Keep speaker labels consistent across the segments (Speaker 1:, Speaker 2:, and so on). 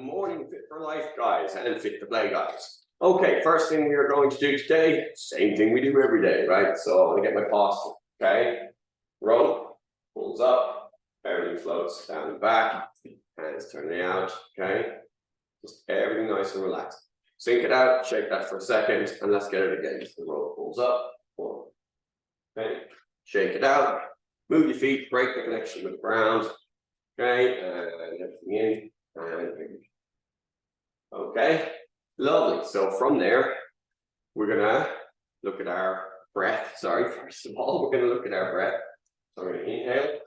Speaker 1: morning, Fit for Life guys and Fit to Play guys. Okay, first thing we are going to do today, same thing we do every day, right? So I'm gonna get my posture, okay? Roll, pulls up, everything floats down the back, hands turning out, okay? Just everything nice and relaxed. Sink it out, shake that for a second, and let's get it again. So the roll pulls up, pull. Okay, shake it out, move your feet, break the connection with the ground, okay, and everything in, and okay, lovely. So from there, we're gonna look at our breath. Sorry, first of all, we're gonna look at our breath. So we're gonna inhale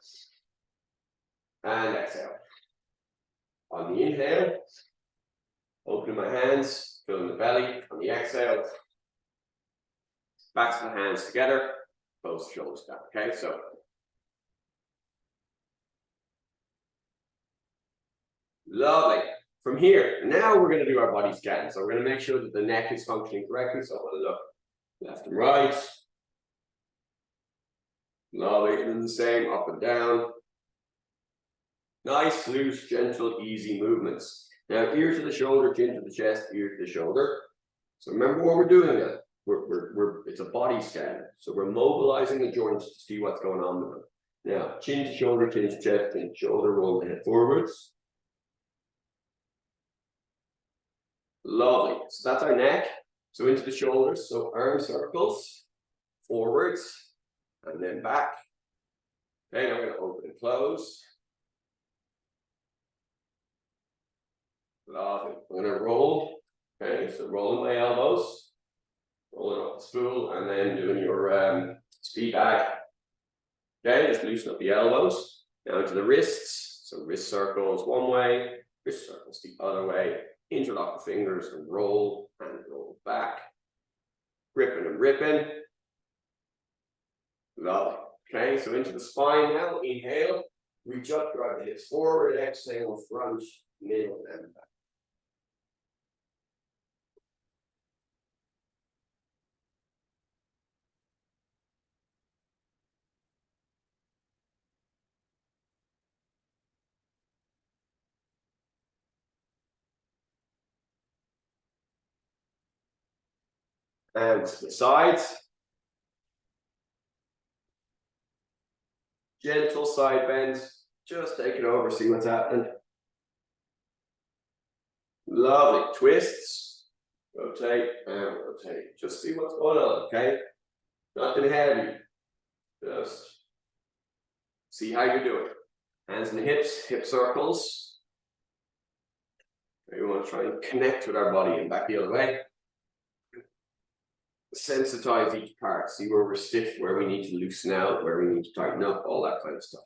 Speaker 1: and exhale. On the inhale, opening my hands, filling the belly. On the exhale, backs of the hands together, close the shoulders down. Okay, so lovely. From here, now we're going to do our body scan. So we're going to make sure that the neck is functioning correctly. So I'm going to look left and right. Lovely, and then the same up and down. Nice, loose, gentle, easy movements. Now, ear to the shoulder, chin to the chest, ear to the shoulder. So remember what we're doing then. It's a body scan. So we're mobilizing the joints to see what's going on with them. Now, chin to shoulder, chin to chest, chin to shoulder, roll the head forwards. Lovely. So that's our neck. So into the shoulders. So arm circles, forwards, and then back. Okay, now we're going to open and close. Lovely. I'm going to roll. Okay, so rolling my elbows, rolling up the spool, and then doing your speed bag. Okay, just loosen up the elbows. Down to the wrists. So wrist circles one way, wrist circles the other way. Interlock the fingers and roll back. Gripping and ripping. Lovely. Okay, so into the spine now. Inhale, reach up, drive the hips forward. Exhale, front, middle, and back. And to the sides. Gentle side bends. Just take it over, see what's happening. Lovely. Twists. Rotate and rotate. Just see what's going on, okay? Nothing heavy. Just see how you're doing. Hands in the hips, hip circles. We want to try and connect with our body and back the other way. Sensitize each part, see where we're stiff, where we need to loosen out, where we need to tighten up, all that kind of stuff.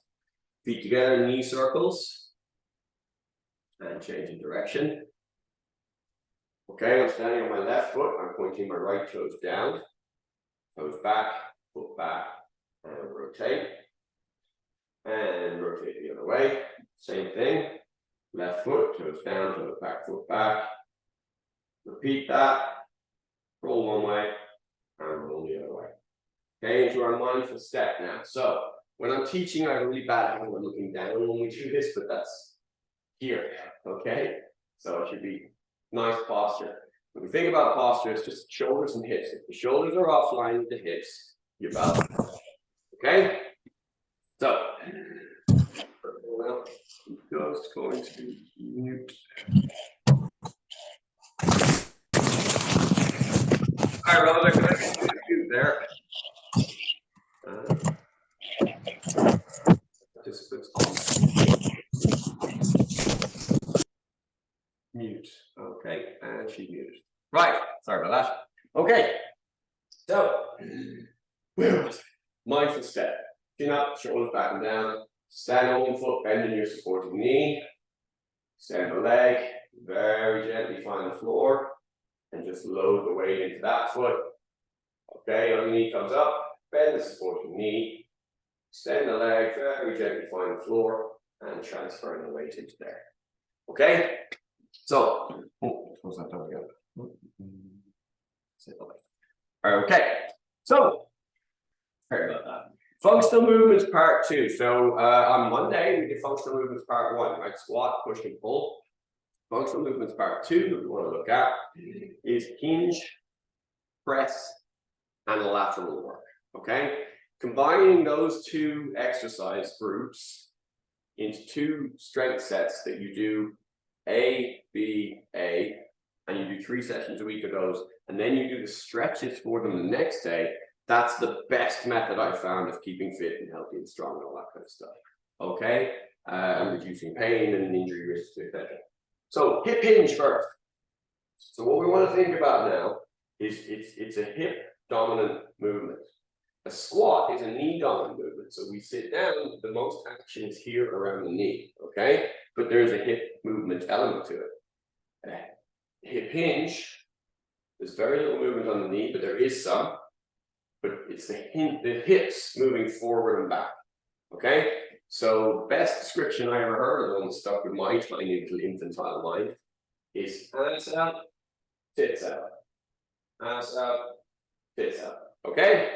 Speaker 1: Feet together, knee circles, and changing direction. Okay, I'm standing on my left foot, I'm pointing my right toes down, toes back, foot back, and rotate. And rotate the other way, same thing. Left foot, toes down, toes back, foot back. Repeat that, roll one way, and roll the other way. Okay, into our mindful step now. So when I'm teaching, I have a really bad habit of looking down when we do this, but that's here, okay? So it should be nice posture. When we think about posture, it's just shoulders and hips. If the shoulders are offline with the hips, you're balance. Okay? So, well, I'm just going to mute. All right, Robert, can I do there? Participants mute. Okay, and she muted. Right, sorry about that. Okay, so mindful step. Chin up, shoulders back and down. Stand on one foot, bending your supporting knee. Extend the leg, very gently find the floor, and just load the weight into that foot. Okay, other knee comes up, bend the supporting knee, extend the leg, very gently find the floor, and transferring the weight into there. Okay, so, close that door again. Okay, so, sorry about that. Functional movements part 2. So on Monday we did functional movements part 1, right? Squat, push and pull. Functional movements part 2 that we want to look at is hinge, press, and lateral work. Okay, combining those 2 exercise groups into 2 strength sets that you do A, B, A, and you do 3 sessions a week of those, and then you do the stretches for them the next day. That's the best method I've found of keeping fit and healthy and strong and all that kind of stuff. Okay, and reducing pain and injury risks, etc. So hip hinge first. So what we want to think about now is it's a hip dominant movement. A squat is a knee dominant movement. So we sit down, the most action is here around the knee, okay? But there's a hip movement element to it. Hip hinge, there's very little movement on the knee, but there is some. But it's the hips moving forward and back, okay? So best description I ever heard, the one that stuck with my tiny little infantile mind, is ass out, tits out. Ass out, tits out. Okay?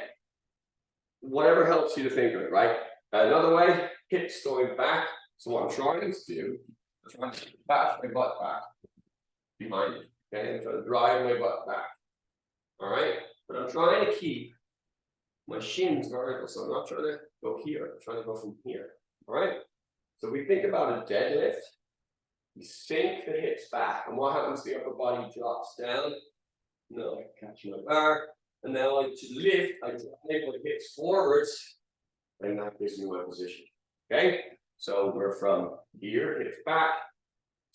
Speaker 1: Whatever helps you to think of it, right? Another way, hips going back. So what I'm trying to do, I'm trying to bash my butt back behind it. Okay, I'm trying to drive my butt back. All right? But I'm trying to keep my shins vertical. So I'm not trying to go here, I'm trying to go from here. All right? So we think about a deadlift. We sink the hips back, and what happens? The upper body drops down. No, I catch my bar, and now I to lift, I drive my hips forwards, and that gives me my position. Okay, so we're from here, hips back,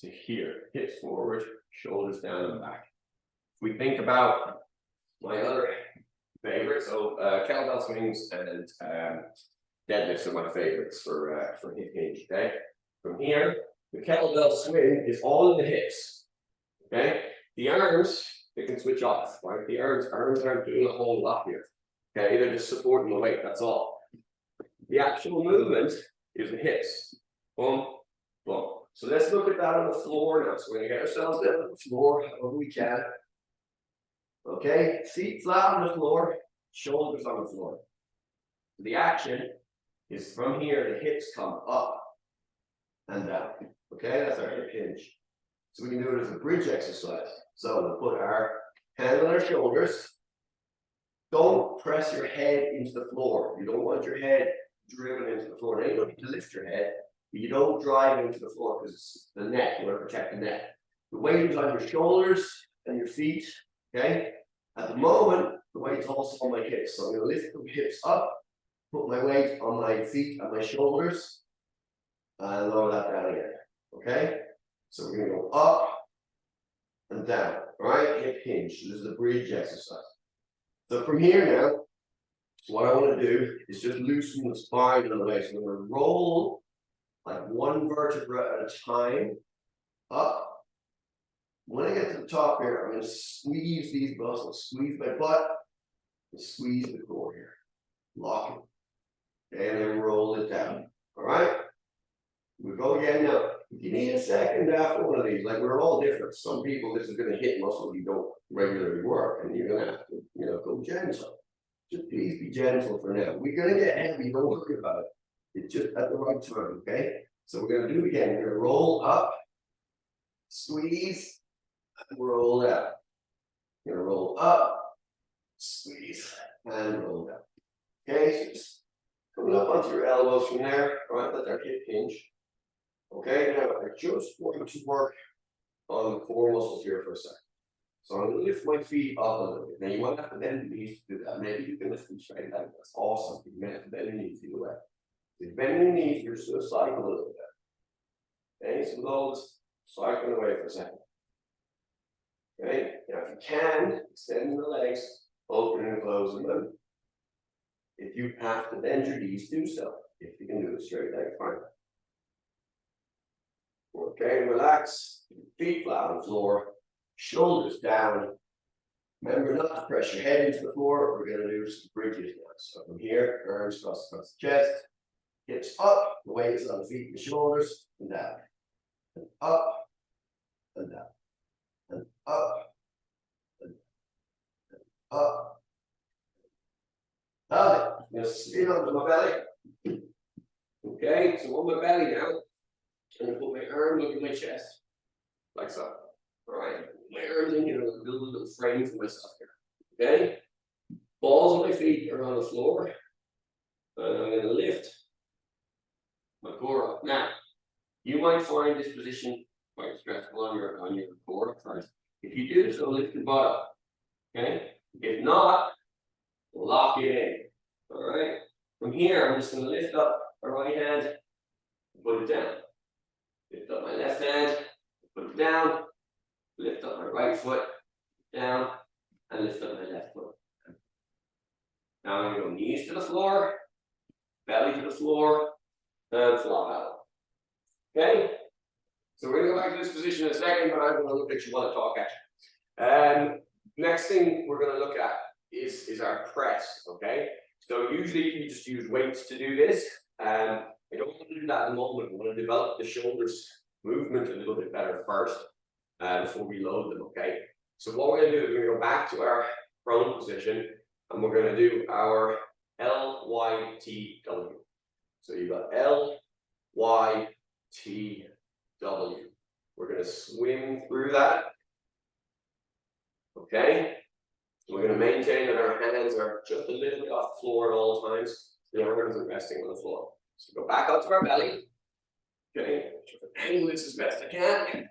Speaker 1: to here, hips forward, shoulders down and back. If we think about my other favorites, so kettlebell swings and deadlifts are my favorites for hip hinge. Okay, from here. The kettlebell swing is all in the hips, okay? The arms, they can switch off, right? The arms aren't doing a whole lot here, okay? They're just supporting the weight, that's all. The actual movement is the hips, boom, boom. So let's look at that on the floor now. So we're gonna get ourselves down on the floor, however we can. Okay, feet flat on the floor, shoulders on the floor. The action is from here, the hips come up and down. Okay, that's our hip hinge. So we can do it as a bridge exercise. So we'll put our hand on our shoulders. Don't press your head into the floor. You don't want your head driven into the floor. Now you don't need to lift your head, but you don't drive into the floor because it's the neck. You want to protect the neck. The weight is on your shoulders and your feet. Okay. At the moment, the weight's also on my hips. So I'm going to lift the hips up, put my weight on my feet and my shoulders, and lower that down again. Okay, so we're going to go up and down. All right, hip hinge. This is the bridge exercise. So from here now, what I want to do is just loosen the spine on the way. So I'm going to roll like one vertebra at a time up. When I get to the top here, I'm going to squeeze these muscles, squeeze my butt, and squeeze the core here. Lock it. And then roll it down. All right. We go again now. If you need a second after one of these, like we're all different. Some people, this is going to hit muscles you don't regularly work, and you're going to have to, go gentle. Just please be gentle for now. We're going to get heavy. Don't worry about it. It's just at the right time, okay? So we're going to do it again. We're going to roll up, squeeze, and roll down. We're going to roll up, squeeze, and roll down. Okay, so just coming up onto your elbows from there. All right, let our hip hinge. Okay, now I just want to work on the core muscles here for a second. So I'm going to lift my feet up a little bit. Now you won't have to bend your knees to do that. Maybe you can lift them straight out. That's awesome. You may have to bend your knees either way. If you bend your knees, you're just going to cycle a little bit. Okay, so those cycling away for a second. Okay, now if you can, extend the legs, open and closing them. If you have to bend your knees, do so. If you can do it straight leg, fine. Okay, relax, feet flat on the floor, shoulders down. Remember not to press your head into the floor. We're going to do some bridges now. So from here, arms across the chest, hips up, the weight is on the feet and the shoulders, and down. And up, and down. And up, and up. Lovely. I'm going to spin onto my belly. Okay, so on my belly now. I'm going to put my arm over my chest. like so. All right, my arms in, build a little frame for myself here. Okay, balls of my feet are on the floor, and I'm going to lift my core up. Now, you might find this position quite stressful on your core at first. If you do so, lift your butt up. Okay, if not, lock it in. All right. From here, I'm just going to lift up my right hand, put it down. Lift up my left hand, put it down. Lift up my right foot, down, and lift up my left foot. Now I'm going to go knees to the floor, belly to the floor, and flop out. Okay? So we're going to go back to this position in a second, but I'm going to look at you while I talk at you. Next thing we're going to look at is our press. Okay? So usually you just use weights to do this. I don't want to do that at the moment. I want to develop the shoulders movement a little bit better first. Before we load them, okay? So what we're going to do is we're going to go back to our prone position and we're going to do our LYTW. So you've got LYTW. We're going to swim through that, okay? We're going to maintain that our hands are just a little bit off the floor at all times. The arms are resting on the floor. So go back up to our belly, okay? Angle this as best I can.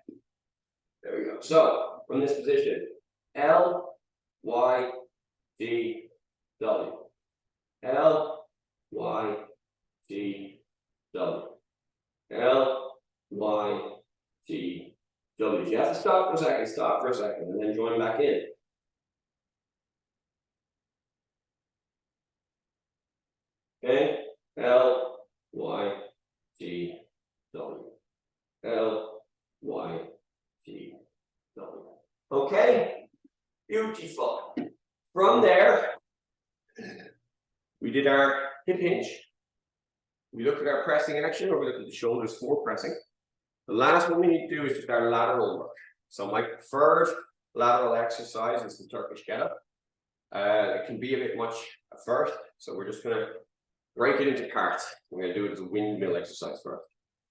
Speaker 1: There we go. So, from this position, L, Y, D, W. L, Y, D, W. L, Y, D, W. If you have to stop for a second, and then join back in. Okay? L, Y, D, W. L, Y, D, W. Okay, beautiful. From there, we did our hip hinge. We looked at our pressing action, or we looked at the shoulders for pressing. The last one we need to do is just our lateral work. So my preferred lateral exercise is the Turkish get-up. It can be a bit much at first, so we're just going to break it into parts. We're going to do it as a windmill exercise first.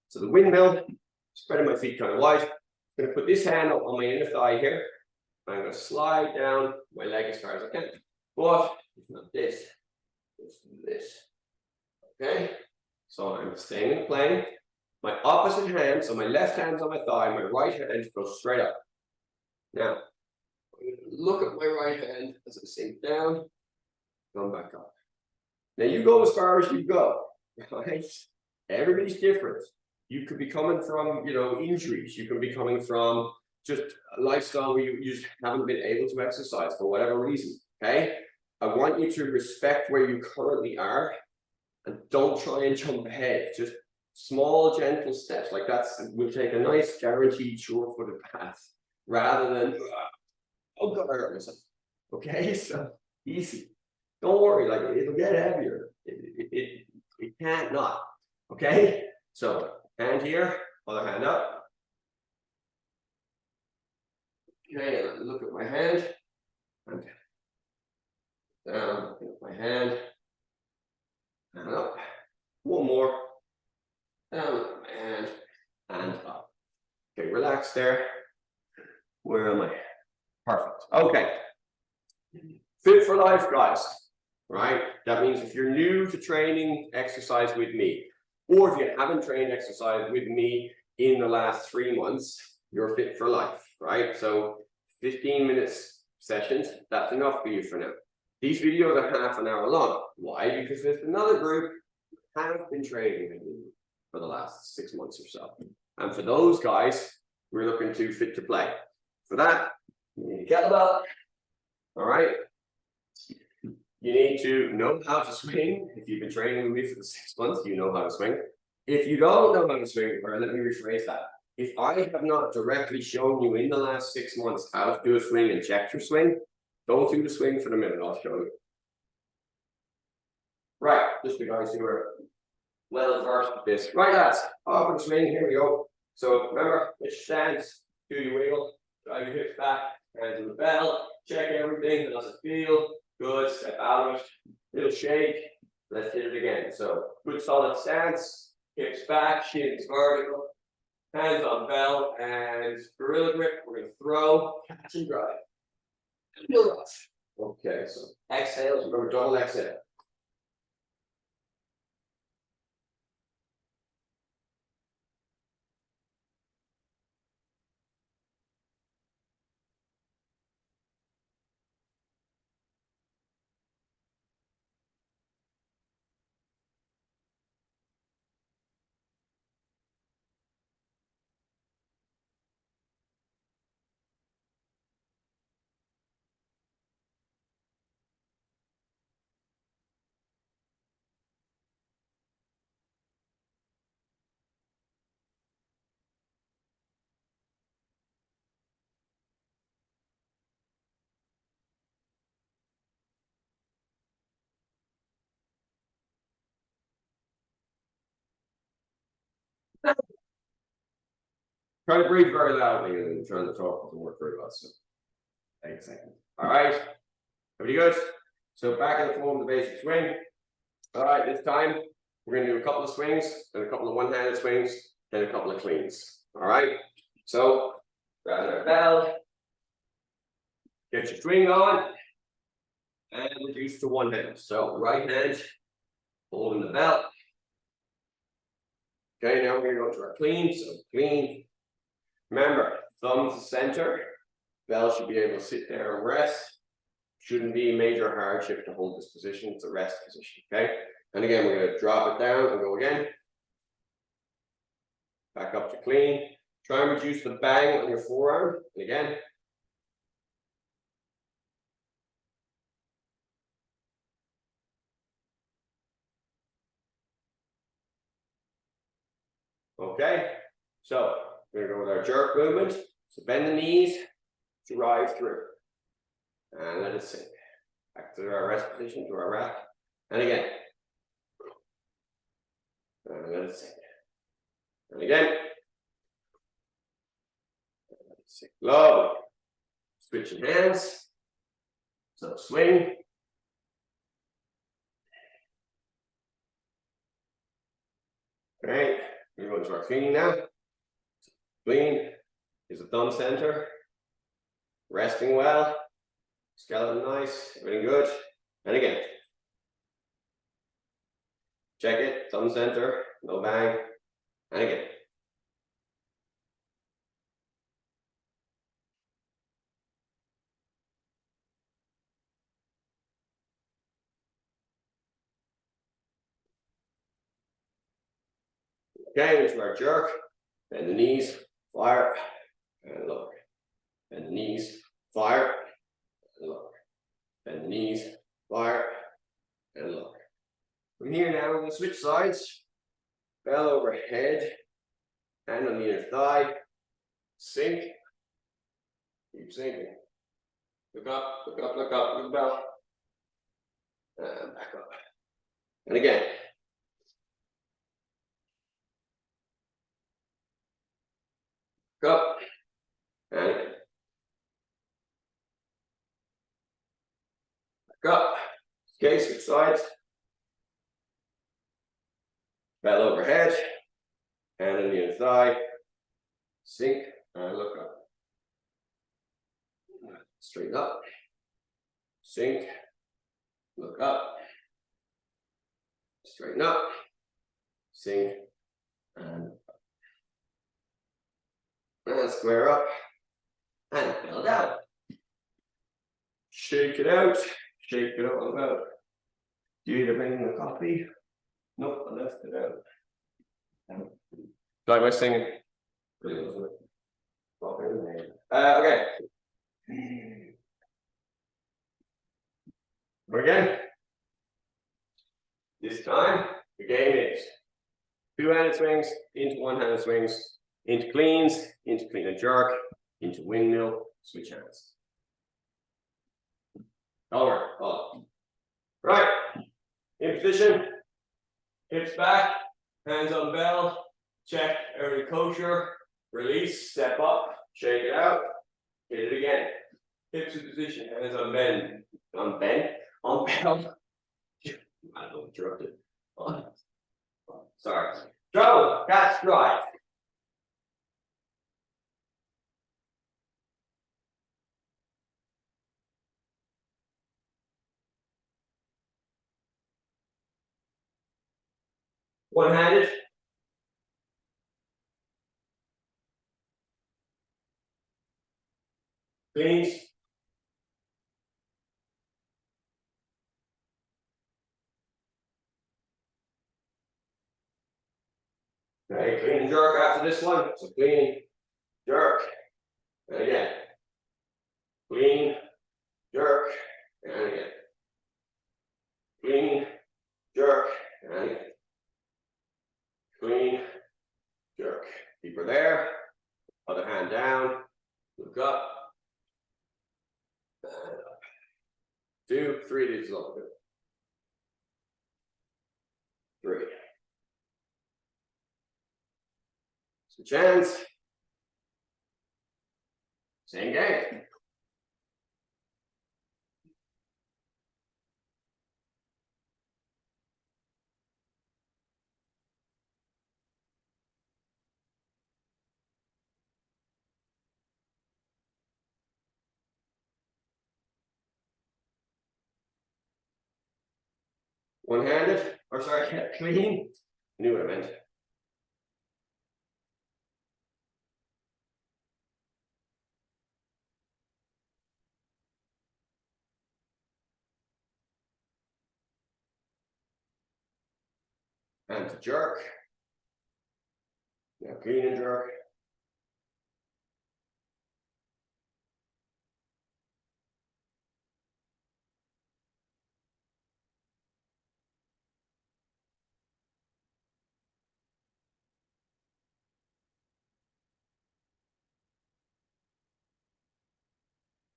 Speaker 1: So the windmill, spreading my feet kind of wide. I'm going to put this hand up on my inner thigh here. I'm going to slide down my leg as far as I can. But it's not this, it's this. Okay? So I'm staying in the plane. My opposite hand, so my left hand's on my thigh, my right hand goes straight up. Now, I'm going to look at my right hand as I sink down, come back up. Now you go as far as you go, right? Everybody's different. You could be coming from, injuries. You can be coming from just a lifestyle where you just haven't been able to exercise for whatever reason, okay? I want you to respect where you currently are and don't try and jump ahead. Just small, gentle steps like that will take a nice, guaranteed, sure-footed path rather than, oh God, I hurt myself. Okay, so easy. Don't worry, like it'll get heavier. It can't not. Okay, so hand here, other hand up. Okay, and look at my hand. And down, look at my hand. And up. One more. Down, look at my hand. And up. Okay, relax there. Where am I? Perfect. Okay. Fit for life, guys. Right? That means if you're new to training exercise with me, or if you haven't trained exercise with me in the last 3 months, you're fit for life, right? So 15 minutes sessions, that's enough for you for now. These videos are half an hour long. Why? Because there's another group who have been training with me for the last 6 months or so. And for those guys, we're looking to fit to play. For that, you need a kettlebell, all right? You need to know how to swing. If you've been training with me for the 6 months, you know how to swing. If you don't know how to swing, or let me rephrase that. If I have not directly shown you in the last 6 months how to do a swing and check your swing, don't do the swing for the minute, I'll show you. Right, just the guys who are well versed with this. Right, lads, off with the swing, here we go. So remember, which stance, do your wiggle, drive your hips back, hands on the bell, check everything, how does it feel? Good, step out of it, little shake, let's hit it again. So, good solid stance, hips back, shins vertical, Hands on bell and gorilla grip. We're going to throw, catch and drive. Okay, so exhales. Remember, double exhale. Try to breathe very loudly and trying to talk doesn't work very well. So take a second. All right. Everybody good? So back in the form of the basic swing. All right, this time we're going to do a couple of swings, then a couple of one-handed swings, then a couple of cleans. All right. So grab our bell, get your swing on, and reduce to one hand. So right hand holding the bell. Okay, now we're going to go to our clean. So clean. Remember, thumb to center. Bell should be able to sit there and rest. Shouldn't be a major hardship to hold this position. It's a rest position. Okay. And again, we're going to drop it down and go again. Back up to clean. Try and reduce the bang on your forearm. And again. Okay. So we're going to go with our jerk movement. So bend the knees, drive through. And let it sink. Back to our rest position, to our rack. And again. And let it sink. And again. And let it sink. Low. Switching hands. So swing. Right. We're going to our cleaning now. Clean is the thumb center. Resting well. Skeleton nice. Everything good. And again. Check it. Thumb center. No bang. And again. Okay, into our jerk. Bend the knees. Fire. And lower. Bend the knees. Fire. And lower. Bend the knees. Fire. And lower. From here now, we're going to switch sides. Bell overhead. Hand on the inner thigh. Sink. Keep sinking. Look up, look up, look up, look up. And back up. And again. Go up. And again. Back up. Okay, switch sides. Bell overhead. Hand on the inner thigh. Sink. And look up. Straighten up. Sink. Look up. Straighten up. Sink. And square up. And bell down. Shake it out. Shake it all out. Do you need to bring in the coffee? Nope, I left it out. Try my singing. Okay. Again. This time, the game is two-handed swings, into one-handed swings, into clean and jerk, into windmill, switch hands. Over, up. Right, in position, hips back, hands on bell, check every kosher, release, step up, shake it out, hit it again. Hips in position, hands on bend, on bell. I don't know, interrupted. Oh, sorry. Trouble, catch, drive. One-handed. Cleans. Okay, clean and jerk after this one. So clean, jerk, and again. Clean, jerk, and again. Clean, jerk, and again. Clean, jerk. Keep her there. Other hand down. Look up. 2, 3. This is all good. 3. Switch hands. Same game. One-handed, or sorry, clean. Knew what I meant. And to jerk. Now clean and jerk.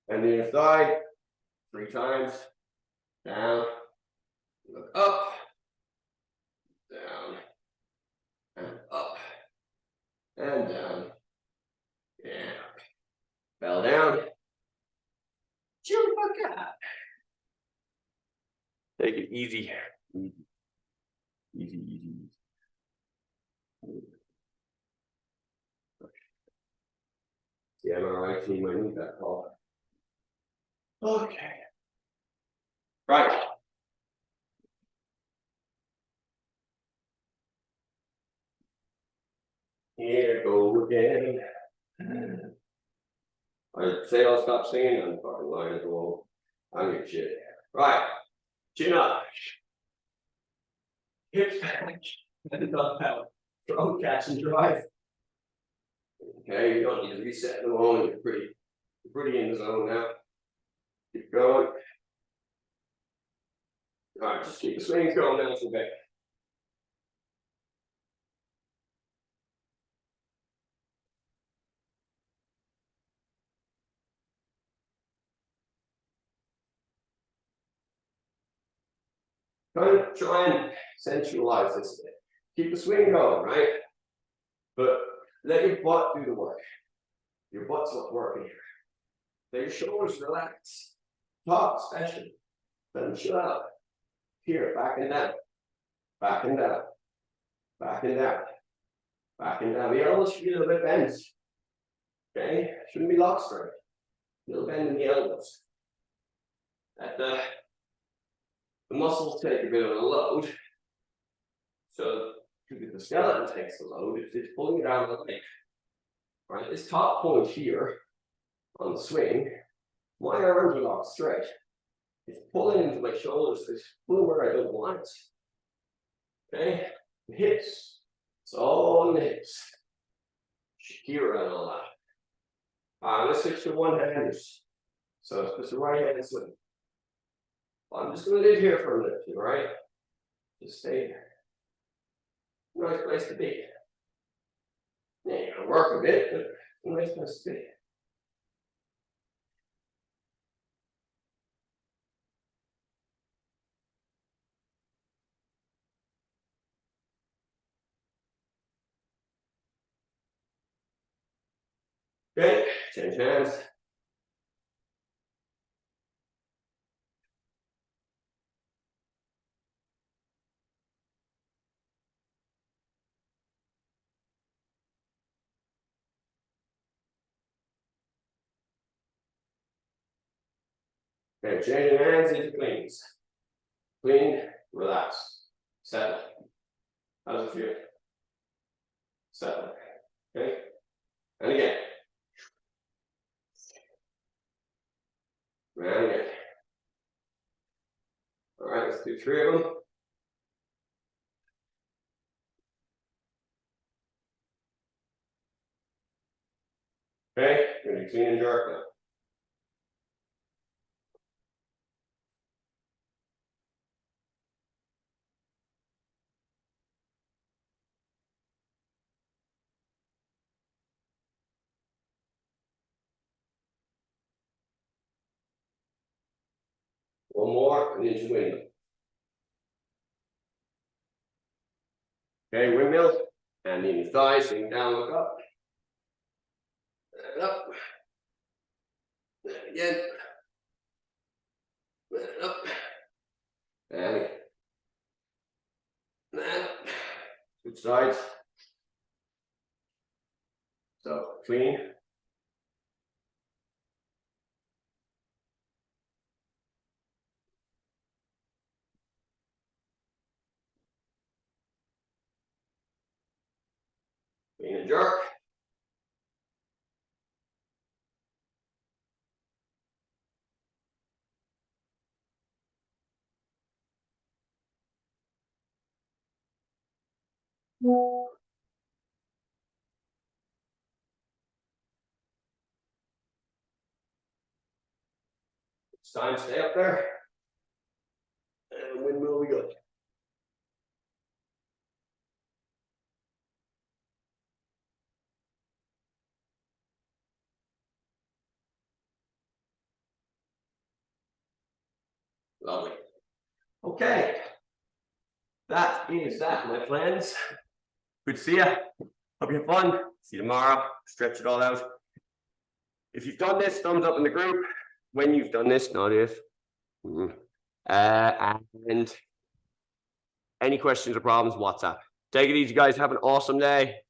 Speaker 1: And the inner thigh. 3 times. Down. Look up. Down. And up. And down. Yeah. Fell down. Chill the fuck out. Take it easy. Easy. Easy, easy. The MRI team might need that call. Okay. Right. Here go again. I'd say I'll stop singing. I'm fucking lying at the wall. I don't give a shit. Right. Chin up. Hips back. And up out. Throw, catch, and drive. Okay, you don't need to reset at the moment. You're pretty in the zone now. Keep going. All right, just keep the swings going down to the back. Try and centralize this bit. Keep the swing going, right? But let your butt do the work. Your butt's not working here. Let your shoulders relax. Top especially. Let them chill out. Here, back and down. Back and down. Back and down. Back and down. The elbows should be a little bit bent. Okay? Shouldn't be locked straight. A little bend in the elbows. Let the muscles take a bit of a load. So the skeleton takes the load, it's pulling it out of the leg. Right? This top point here on the swing, my arms are locked straight. It's pulling into my shoulders, it's pulling where I don't want it. Okay? The hips. It's all in the hips. Shakira and all that. Let's switch to one-handers. So it's just a right-handed swing. I'm just going to live here for a minute, all right? Just stay there. Nice place to be. Yeah, you're going to work a bit, but it's a nice place to be. Okay, change hands. Okay, changing hands into cleans. Clean, relax, settle. How does it feel? 7. Okay. And again. And again. All right, let's do 3 of them. Okay, we're going to clean and jerk now. One more, and into windmill. Okay, windmill, and in your thighs, sink down, look up. And up. And again. And up. And again. And up. Switch sides. So, clean. Clean and jerk. It's time to stay up there. And windmill we go. Lovely. Okay. That is that, my friends. Good to see you. Hope you have fun. See you tomorrow. Stretch it all out. If you've done this, thumbs up in the group. When you've done this, not if. And any questions or problems, WhatsApp. Take it easy, guys. Have an awesome day.